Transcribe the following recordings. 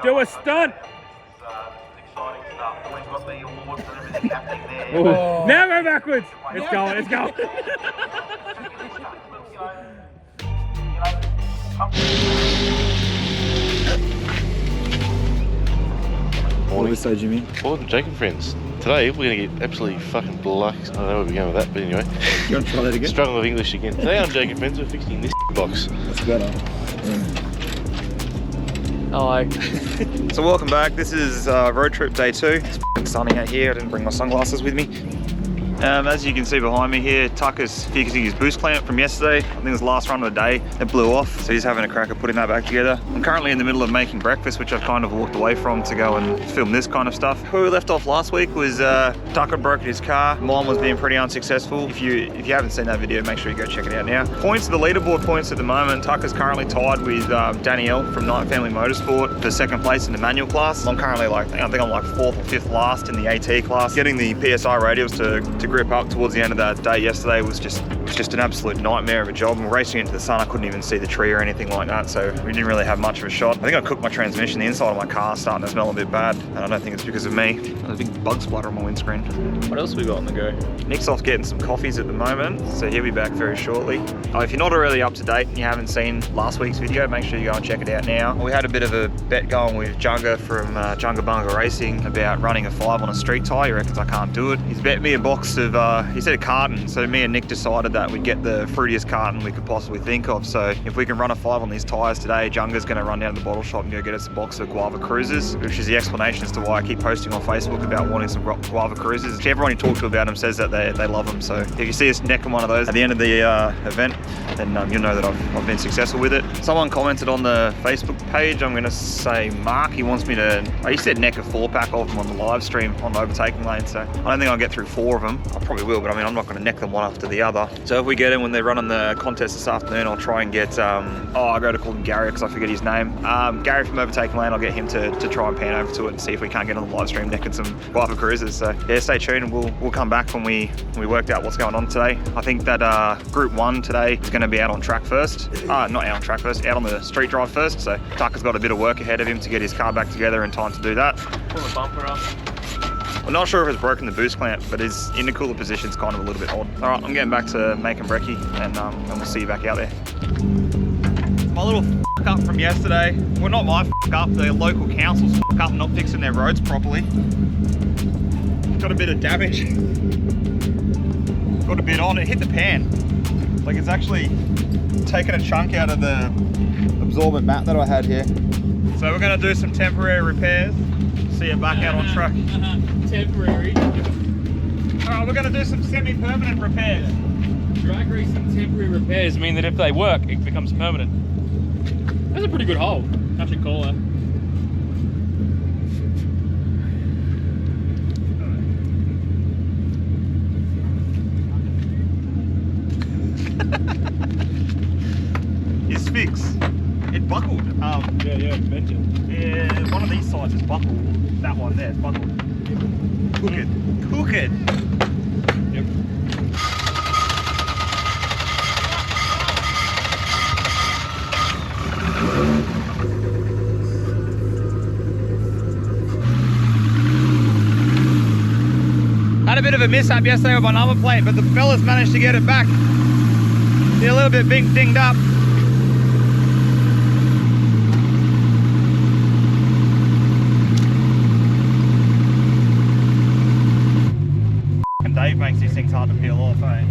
Do a stunt. Oh. Now go backwards. It's going, it's going. What was so, Jimmy? Morning, Jacob friends. Today we're going to get absolutely fucking blocked. I don't know where we're going with that, but anyway. You want to try that again? Struggling with English again. Today on Jacob friends we're fixing this box. That's better. Hello. So welcome back. This is road trip day 2. It's f***ing sunny out here. I didn't bring my sunglasses with me. As you can see behind me here, Tucker's fixing his boost clamp from yesterday. I think it was the last run of the day. It blew off, so he's having a crack at putting that back together. I'm currently in the middle of making breakfast, which I've kind of walked away from to go and film this kind of stuff. Where we left off last week was Tucker broke his car. Mine was being pretty unsuccessful. If you haven't seen that video, make sure you go check it out now. Points, the leaderboard points at the moment, Tucker's currently tied with Danielle from Night Family Motorsport for 2nd place in the manual class. I'm currently I think I'm like 4th or 5th last in the AT class. Getting the PSI radials to grip up towards the end of that day yesterday was just an absolute nightmare of a job. And racing into the sun, I couldn't even see the tree or anything like that, so we didn't really have much of a shot. I think I cooked my transmission. The inside of my car starting to smell a bit bad, and I don't think it's because of me. There's a big bug splatter on my windscreen. What else have we got on the go? Nick's off getting some coffees at the moment, so he'll be back very shortly. If you're not already up to date and you haven't seen last week's video, make sure you go and check it out now. We had a bit of a bet going with Junga from Junga Bunga Racing about running a 5 on a street tyre. He reckons I can't do it. He's bet me a box of, he said a carton, so me and Nick decided that we'd get the fruitiest carton we could possibly think of. So if we can run a 5 on these tyres today, Junga's going to run down to the bottle shop and go get us a box of Guava Cruisers, which is the explanation as to why I keep posting on Facebook about wanting some Guava Cruisers. Everyone you talk to about them says that they love them, so if you see us necking one of those at the end of the event, then you'll know that I've been successful with it. Someone commented on the Facebook page, I'm going to say Mark, he wants me to, he said neck a 4-pack of them on the live stream on the overtaking lane, so I don't think I'll get through 4 of them. I probably will, but I mean, I'm not going to neck them one after the other. So if we get in when they're running the contest this afternoon, I'll try and get, I go to call him Gary because I forget his name. Gary from Overtaking Lane, I'll get him to try and pan over to it and see if we can't get on the live stream necking some Guava Cruisers. So yeah, stay tuned and we'll come back when we worked out what's going on today. I think that Group 1 today is going to be out on track first. Not out on track first, out on the street drive first. So Tucker's got a bit of work ahead of him to get his car back together in time to do that. Pull the bumper up. I'm not sure if it's broken the boost clamp, but his intercooler position's kind of a little bit odd. All right, I'm getting back to making brekkie, and we'll see you back out there. My little f*** up from yesterday. Well, not my f*** up, the local council's f*** up not fixing their roads properly. Got a bit of damage. Got a bit on it, hit the pan. Like it's actually taken a chunk out of the absorbent mat that I had here. So we're gonna do some temporary repairs. See you back out on track. Temporary. Alright, we're going to do some semi-permanent repairs. Drag racing temporary repairs mean that if they work, it becomes permanent. That's a pretty good hole. I should call her. His fix. It buckled. Yeah, mentioned. Yeah, one of these sides is buckled. That one there is buckled. Cook it. Cook it. Yep. Had a bit of a mishap yesterday with my number plate, but the fellas managed to get it back. Did a little bit dinged up. Dave makes these things hard to peel off, eh?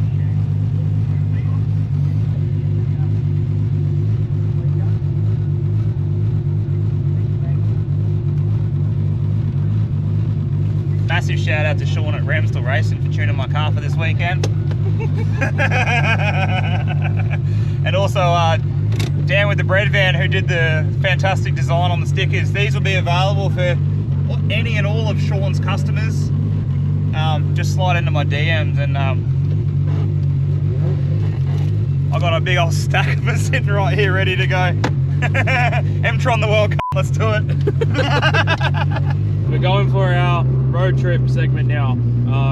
Massive shout out to Sean at Ramsdale Racing for tuning my car for this weekend. And also Dan with the bread van who did the fantastic design on the stickers. These will be available for any and all of Sean's customers. Just slide into my DMs and I got a big old stack of them sitting right here ready to go. M-Tron the World Cup, let's do it. We're going for our road trip segment now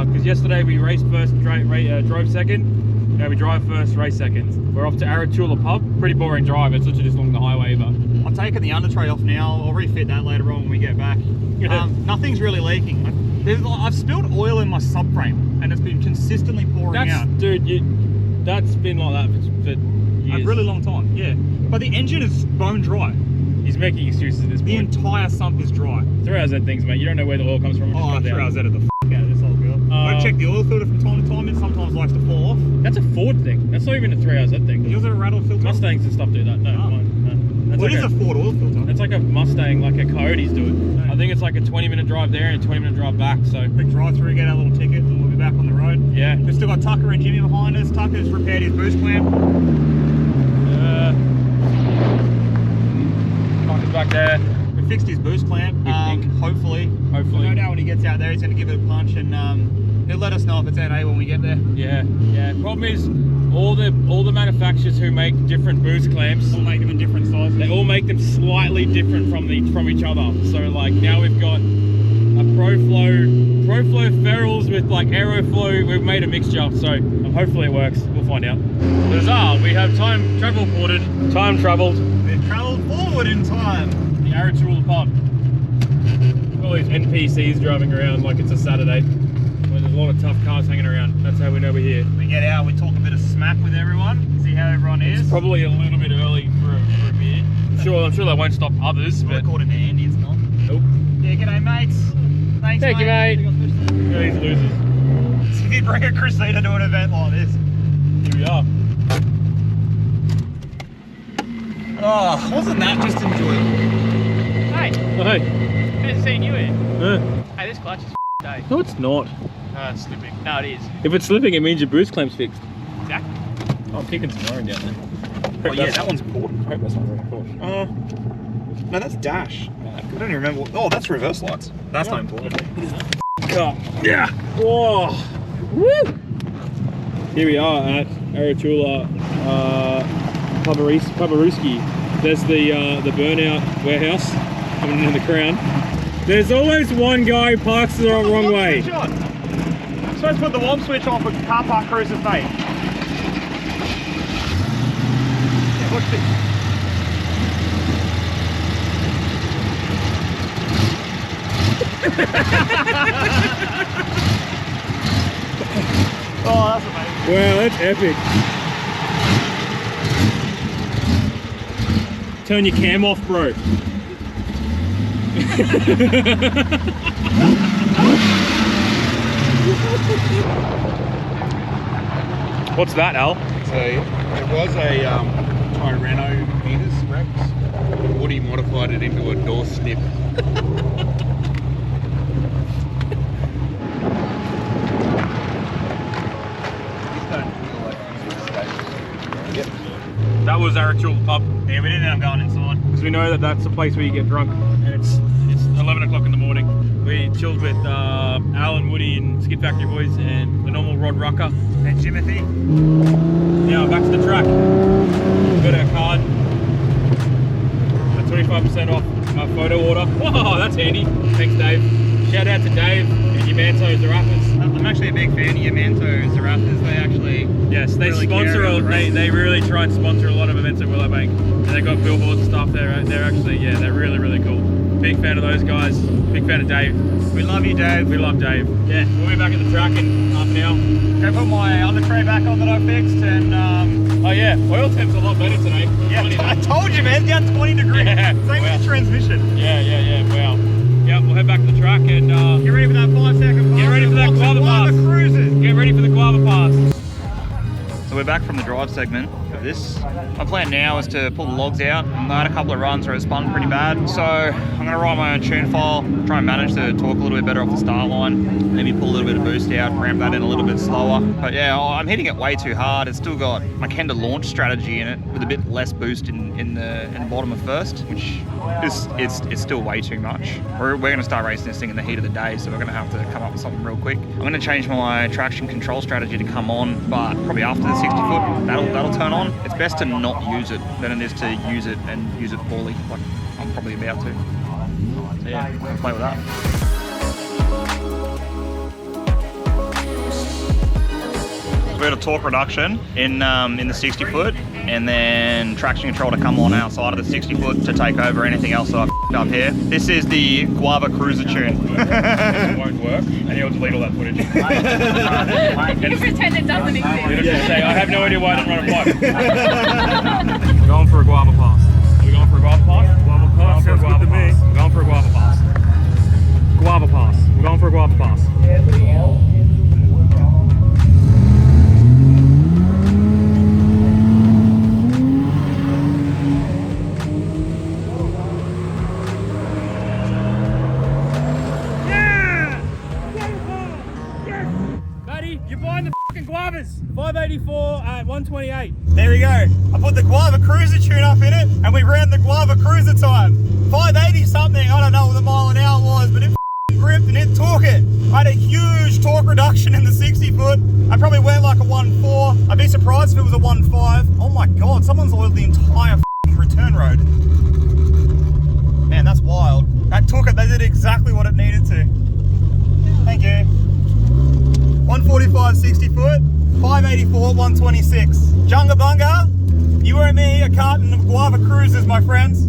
because yesterday we raced first, drove second. Now we drive first, race second. We're off to Aratula Pub. Pretty boring drive, it's literally just along the highway, but I've taken the under tray off now. I'll refit that later on when we get back. Nothing's really leaking. I've spilled oil in my subframe and it's been consistently pouring out. Dude, that's been like that for years. A really long time, yeah. But the engine is bone dry. He's making excuses at this The point. entire sump is dry. 3RZ things, mate. You don't know where the oil comes from. Oh, 3RZ at the out of this old girl. I check the oil filter from time to time. It sometimes likes to fall off. That's a Ford thing. That's not even a 3RZ thing. Yours a rattle filter? Mustangs and stuff do that. No, mine. No. That's What is a Ford oil filter? That's like a Mustang, like a Coyotes do it. I think it's like a 20-minute drive there and a 20-minute drive back. So quick drive through, get our little ticket, and we'll be back on the road. Yeah. We've still got Tucker and Jimmy behind us. Tucker's repaired his boost clamp. Tucker's back there. We fixed his boost clamp. Hopefully. No doubt when he gets out there, he's going to give it a punch, and he'll let us know if it's NA when we get there. Yeah. Problem is, all the manufacturers who make different boost clamps We'll make them in different sizes. they all make them slightly different from each other. So like now we've got a ProFlow ferrules with like Aeroflow. We've made a mixture, so hopefully it works. We'll find out. Huzzah! We have time traveled. We've travelled forward in time. The Arachula pub. All these NPCs driving around like it's a Saturday. When there's a lot of tough cars hanging around. That's how we know we're here. We get out, we talk a bit of smack with everyone, see how everyone is. It's probably a little bit early for a beer. I'm sure that won't stop others, but... According to Andy, it's not. Nope. Yeah, g'day mates. Thanks, Thank you, mate. Look at these losers. So if you bring a Crusader to an event like this. Here we are. Oh, wasn't that just enjoyable? Hey, Oh, hey. nice to see you here. Hey, this clutch is day. No, it's not. It's slipping. No, it is. If it's slipping, it means your boost clamp's fixed. Exactly. Oh, I'm kicking some iron down there. Oh yeah, that one's important. I hope that's not very important. No, that's dash. I don't even remember. Oh, that's reverse lights. That's not important. Yeah. Whoa. Woo. Here we are at Arachula Pabaruski. There's the burnout warehouse coming into the crown. There's always one guy who parks the wrong way. I'm supposed to put the warm switch on for car park cruisers, mate. Yeah, watch this. Oh, that's amazing. Wow, that's epic. Turn your cam off, bro. What's that, Al? It was a Tyranno Venus Rex. Woody modified it into a door snip. That was Arachula pub. Yeah, we didn't end up going inside. Because we know that that's the place where you get drunk. And it's 11 o'clock in the morning. We chilled with Alan, Woody and Skid Factory boys and the normal Rod Rucker. And Jimothy. Now back to the track. We've got our card. 25% off our photo order. Whoa, that's handy. Thanks, Dave. Shout out to Dave and Yamanto Zarafas. I'm actually a big fan of Yamanto Zarafas. They actually they really sponsor. care about They really try and sponsor a lot of events at Willowbank, and they got billboards and stuff. They're actually they're really cool. Big fan of those guys. Big fan of Dave. We love you, Dave. We love Dave. Yeah, we'll be back at the track in half an hour. Go put my under tray back on that I fixed, and Oh yeah, oil temp's a lot better today. yeah, Funny I that. told you, man, down 20 degrees. Yeah, Same wow. with the transmission. Yeah. Wow. Yeah, we'll head back to the track and Get ready for that 5-second pass. Get ready for that Guava pass. Cruisers. get ready for the Guava pass. So we're back from the drive segment of this. My plan now is to pull the logs out. I had a couple of runs where it spun pretty bad. So I'm going to write my own tune file, try and manage to torque a little bit better off the start line, maybe pull a little bit of boost out, ramp that in a little bit slower. But yeah, I'm hitting it way too hard. It's still got my Kenda launch strategy in it with a bit less boost in the bottom of first, which is it's still way too much. We're going to start racing this thing in the heat of the day, so we're going to have to come up with something real quick. I'm going to change my traction control strategy to come on, but probably after the 60 foot, that'll turn on. It's best to not use it than it is to use it and use it poorly, like I'm probably about to. So yeah, I'm going to play with that. We had a torque reduction in the 60 foot, and then traction control to come on outside of the 60 foot to take over anything else that I've f***ed up here. This is the Guava Cruiser tune. This won't work, and he'll delete all that footage. You pretend it doesn't exist. You'll just say, I have no idea why I didn't run a pipe. We're going for a guava pass. Are we going for a guava pass? Guava pass. We're going for a guava pass. We're going for a guava pass. Guava pass. We're going for a guava pass. You're buying the fucking guavas. 584 at 128. There we go. I put the Guava Cruiser tune up in it, and we ran the Guava Cruiser time. 580 something, I don't know what the mile an hour was, but it gripped and it took it. I had a huge torque reduction in the 60 foot. I probably went like a 1.4. I'd be surprised if it was a 1.5. Oh my God, someone's oiled the entire return road. Man, that's wild. That took it, they did exactly what it needed to. Thank you. 145 60 foot, 584 126. Junga Bunga, you owe me a carton of Guava Cruisers, my friends.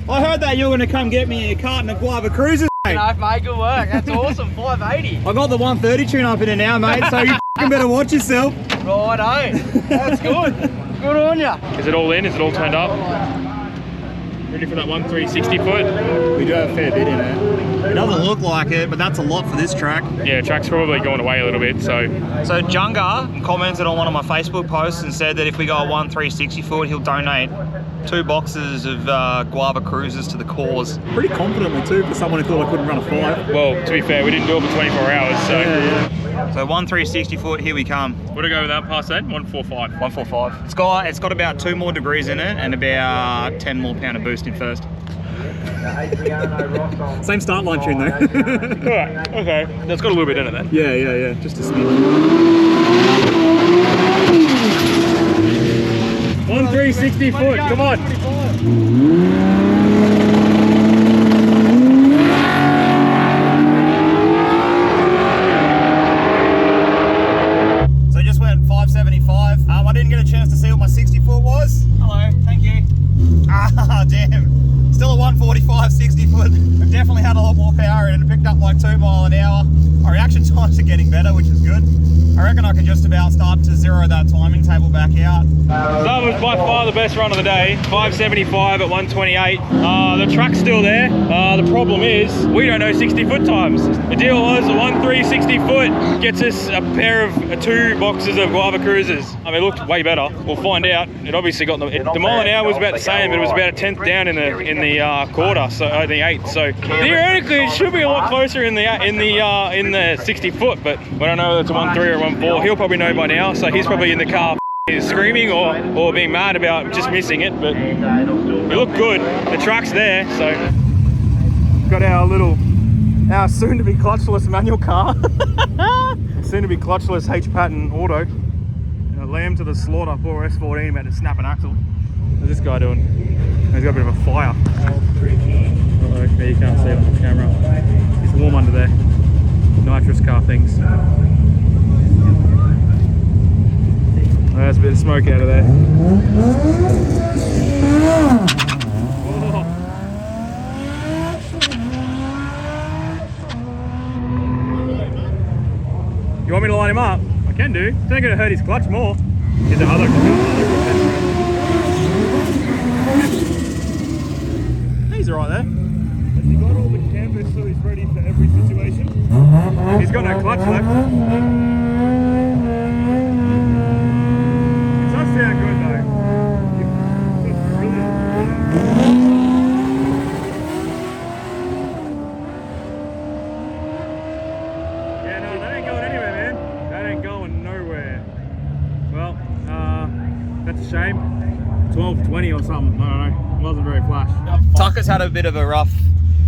I heard that you were going to come get me a carton of Guava Cruisers, mate. I've made good work. That's awesome. 580. I got the 130 tune up in it now, mate, so you better watch yourself. Righto. That's good. Good on ya. Is it all in? Is it all turned up? Ready for that 1360 foot? We do have a fair bit in it. It doesn't look like it, but that's a lot for this track. Yeah, track's probably going away a little bit, so. So Junga commented on one of my Facebook posts and said that if we go a 1360 foot, he'll donate 2 boxes of Guava Cruisers to the cause. Pretty confidently too, for someone who thought I couldn't run a 5. Well, to be fair, we didn't do it for 24 hours, so. Yeah. So 1360 foot, here we come. What do I go with that past that? 145. 145. It's got about 2 more degrees in it and about 10 more pound of boost in first. Same start line tune though. Alright, okay. That's got a little bit in it then. Yeah. Just a smidge. 1360 foot, come on. So I just went 575. I didn't get a chance to see what my 60 foot was. Hello, thank you. Ah, damn. Still a 145 60 foot. I've definitely had a lot more power in it. It picked up like 2 mile an hour. Our reaction times are getting better, which is good. I reckon I can just about start to zero that timing table back out. That was by far the best run of the day. 575 at 128. The track's still there. The problem is we don't know 60 foot times. The deal was a 1360 foot gets us a pair of 2 boxes of Guava Cruisers. I mean, it looked way better. We'll find out. It obviously got the mile an hour was about the same, but it was about a 10th down in the quarter, so the 8th. So theoretically, it should be a lot closer in the 60 foot, but we don't know whether it's a 1.3 or 1.4. He'll probably know by now, so he's probably in the car screaming or being mad about just missing it. But it looked good. The track's there, so got our soon-to-be clutchless manual car, soon-to-be clutchless H-pattern auto. Lamb to the slaughter, poor S14 about to snap an axle. What's this guy doing? He's got a bit of a fire. Uh-oh, there you can't see it on the camera. It's warm under there. Nitrous car things. Oh, there's a bit of smoke out of there. Oh. You want me to line him up? I can do. It's only going to hurt his clutch more. Here's the other. He's alright there. Has he got all the canvas so he's ready for every situation? He's got no clutch left. It does sound good though. That's brilliant. Yeah, no, that ain't going anywhere, man. That ain't going nowhere. Well, that's a shame. 12.20 or something, I don't know. It wasn't very flash. Tucker's had a bit of a rough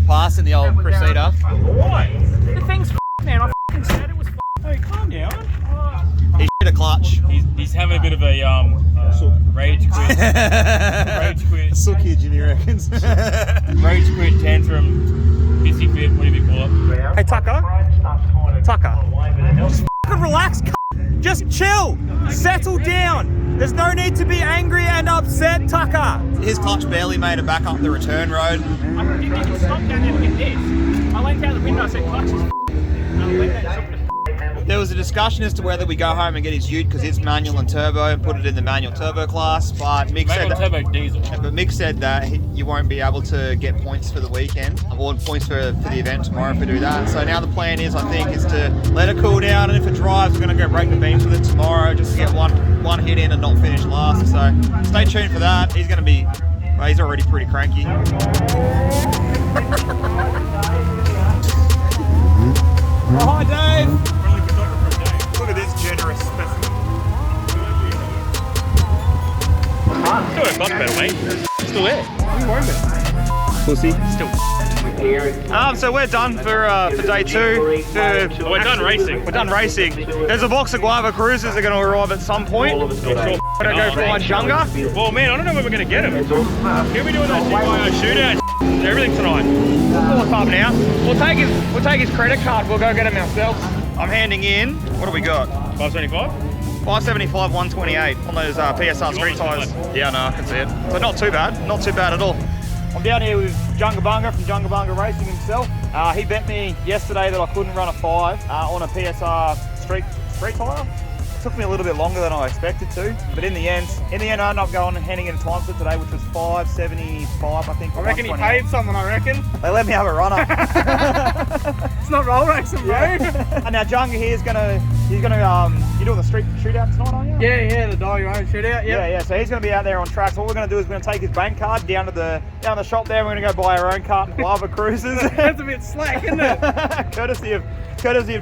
pass in the old Crusader. Why? The thing's man. I f***ing said it was Hey, calm down. He shit a clutch. He's having a bit of a rage quit. Rage quit. Sook here, Jimmy reckons. Rage quit tantrum. Pissy fit. Whatever you call it. Hey Tucker. Tucker. Just f***ing relax. Just chill. Settle down. There's no need to be angry and upset, Tucker. His clutch barely made it back up the return road. I didn't even stop down there to get this. I went out the window, I said, clutch is and I went there and There was a discussion as to whether we go home and get his ute because it's manual and turbo and put it in the manual turbo class, but Mick said that, turbo diesel. but Mick said that you won't be able to get points for the weekend, or points for the event tomorrow if we do that. So now the plan is, I think, is to let it cool down, and if it drives, we're going to go break the beams with it tomorrow just to get one hit in and not finish last. So stay tuned for that. He's going to be, well, he's already pretty cranky. Oh, hi, Dave. Look at this generous specimen. Still a clutch pedal, mate. Still there. What are you worried about? Pussy. Still. So we're done for day 2. We're done racing. We're done racing. There's a box of Guava Cruisers that are going to arrive at some point. We're going to go find Junga. Well, man, I don't know when we're going to get him. He'll be doing that shootout and everything tonight. We'll pull it up now. We'll take his credit card. We'll go get him ourselves. I'm handing in. What do we got? 575? 575, 128 on those PSR street tyres. Yeah, no, I can see it. So not too bad. Not too bad at all. I'm down here with Junga Bunga from Junga Bunga Racing himself. He bet me yesterday that I couldn't run a 5 on a PSR street tyre. It took me a little bit longer than I expected to, but in the end I ended up going and handing in a time slip today, which was 575, I think. I reckon he paid someone, I reckon. They let me have a runner. It's not roll racing, bro. And now Junga here is gonna, you're doing the street shootout tonight, aren't you? Yeah, the dial your own shootout, Yeah. So he's going to be out there on tracks. What we're going to do is we're going to take his bank card down to the shop there. We're going to go buy our own cart and Guava Cruisers. That's a bit slack, isn't it? courtesy of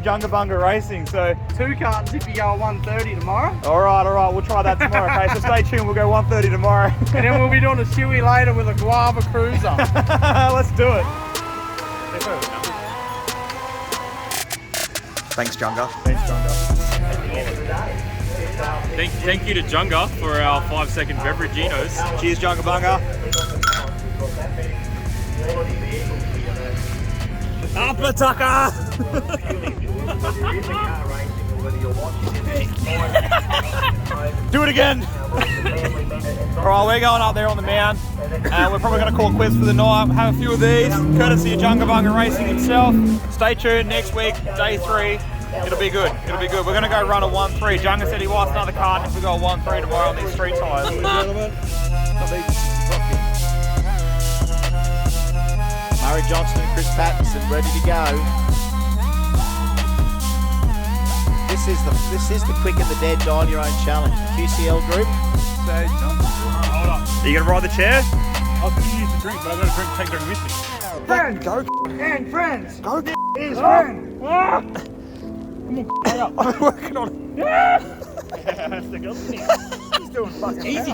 Junga Bunga Racing. So 2 cartons if you go at 1:30 tomorrow. all right, we'll try that tomorrow. Okay, so stay tuned. We'll go 1:30 tomorrow. And then we'll be doing a shoey later with a Guava Cruiser. Let's do it. Thanks, Junga. Thank you to Junga for our 5-second beveraginos. Cheers, Junga Bunga. Up, Tucker! Do it again! Alright, we're going up there on the mound, and we're probably going to call quits for the night. Have a few of these, courtesy of Junga Bunga Racing himself. Stay tuned next week, day 3. It'll be good. We're going to go run a 1-3. Junga said he wants another card if we go a 1-3 tomorrow on these street tyres. Ladies and gentlemen, Murray Johnston and Chris Pattinson ready to go. This is the quick and the dead dial your own challenge. QCL group. Hold up. Are you going to ride the chair? I was going to use the drink, but I've got to take drink with me. Friends, Go. and friends. Go. Is friend. I'm working on it. He's He's doing fucking easy.